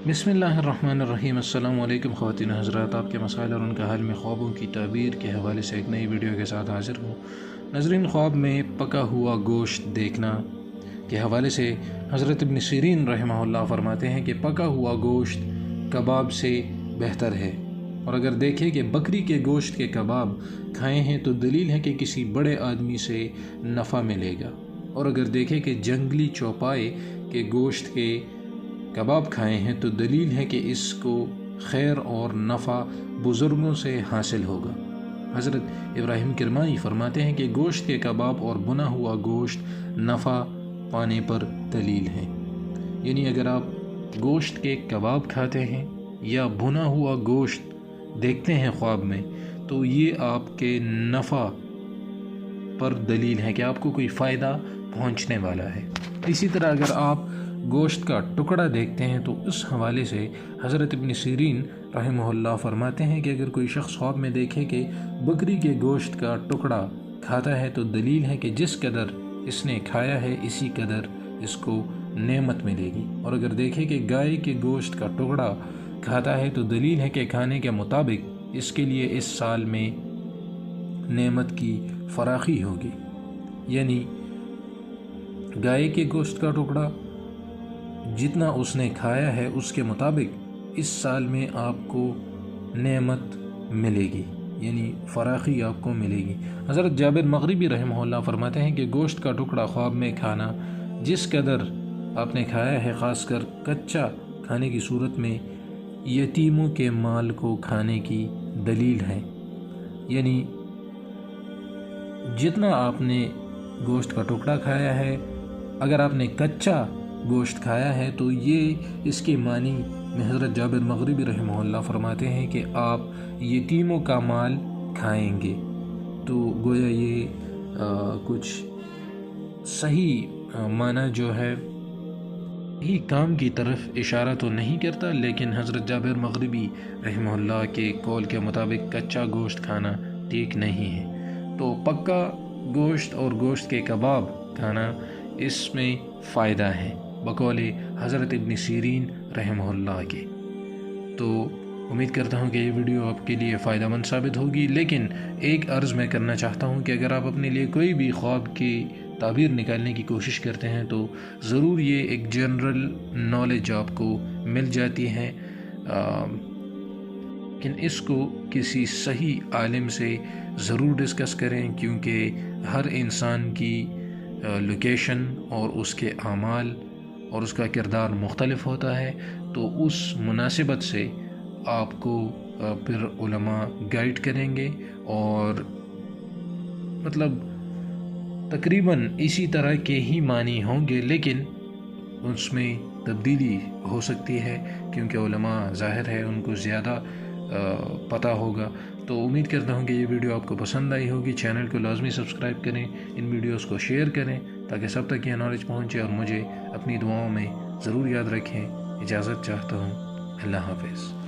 बिस्मिल्लाहिर्रहमानिर्रहीम। अस्सलाम वालेकुम ख़वातीन हज़रात, आपके मसाइल और उनका हल में ख्वाबों की ताबीर के हवाले से एक नई वीडियो के साथ हाज़िर हूँ। नाज़रीन, ख्वाब में पका हुआ गोश्त देखना के हवाले से हज़रत इब्न सीरीन रहमहुल्लाह फरमाते हैं कि पका हुआ गोश्त कबाब से बेहतर है, और अगर देखें कि बकरी के गोश्त के कबाब खाए हैं तो दलील है कि किसी बड़े आदमी से नफ़ा मिलेगा, और अगर देखें कि जंगली चौपाए के गोश्त के कबाब खाए हैं तो दलील है कि इसको खैर और नफ़ा बुज़ुर्गों से हासिल होगा। हज़रत इब्राहिम किरमानी फरमाते हैं कि गोश्त के कबाब और भुना हुआ गोश्त नफ़ा पाने पर दलील है। यानी अगर आप गोश्त के कबाब खाते हैं या भुना हुआ गोश्त देखते हैं ख्वाब में, तो ये आपके नफ़ा पर दलील है कि आपको कोई फ़ायदा पहुंचने वाला है। इसी तरह अगर आप गोश्त का टुकड़ा देखते हैं तो उस हवाले से हज़रत इब्न सीरीन रहमहुल्लाह फरमाते हैं कि अगर कोई शख्स ख्वाब में देखे कि बकरी के गोश्त का टुकड़ा खाता है तो दलील है कि जिस कदर इसने खाया है इसी कदर इसको नेमत मिलेगी, और अगर देखे कि गाय के गोश्त का टुकड़ा खाता है तो दलील है कि खाने के मुताबिक इसके लिए इस साल में नेमत की फराखी होगी। यानी गाय के गोश्त का टुकड़ा जितना उसने खाया है उसके मुताबिक इस साल में आपको नेमत मिलेगी, यानी फराखी आपको मिलेगी। हज़रत जाबिर मग़रिबी रहमहुल्लाह फरमाते हैं कि गोश्त का टुकड़ा ख्वाब में खाना जिस कदर आपने खाया है, ख़ासकर कच्चा खाने की सूरत में, यतीमों के माल को खाने की दलील है। यानी जितना आपने गोश्त का टुकड़ा खाया है, अगर आपने कच्चा गोश्त खाया है तो ये इसके मानी में हज़रत जाबिर मग़रिबी रहमहुल्लाह फरमाते हैं कि आप यतीमों का माल खाएंगे। तो गोया ये कुछ सही माना जो है ही काम की तरफ इशारा तो नहीं करता, लेकिन हज़रत जाबिर मग़रिबी रहमहुल्लाह के कौल के मुताबिक कच्चा गोश्त खाना ठीक नहीं है। तो पक्का गोश्त और गोश्त के कबाब खाना इसमें फ़ायदा है बकौले हज़रत इब्न सीरीन रहमहुल्लाह के। तो उम्मीद करता हूँ कि ये वीडियो आपके लिए फ़ायदेमंद साबित होगी, लेकिन एक अर्ज़ मैं करना चाहता हूँ कि अगर आप अपने लिए कोई भी ख्वाब की ताबीर निकालने की कोशिश करते हैं तो ज़रूर ये एक जनरल नॉलेज आपको मिल जाती है, लेकिन इसको किसी सही आलिम से ज़रूर डिस्कस करें, क्योंकि हर इंसान की लोकेशन और उसके आमाल और उसका किरदार मुख्तलिफ होता है। तो उस मुनासिबत से आपको फिर उलमा गाइड करेंगे, और मतलब तकरीबन इसी तरह के ही मानी होंगे, लेकिन उसमें तब्दीली हो सकती है क्योंकि उलमा ज़ाहिर है उनको ज़्यादा पता होगा। तो उम्मीद करता हूँ कि ये वीडियो आपको पसंद आई होगी। चैनल को लाजमी सब्सक्राइब करें, इन वीडियोस को शेयर करें ताकि सब तक ये नॉलेज पहुँचे, और मुझे अपनी दुआओं में ज़रूर याद रखें। इजाज़त चाहता हूँ। अल्लाह हाफ़िज़।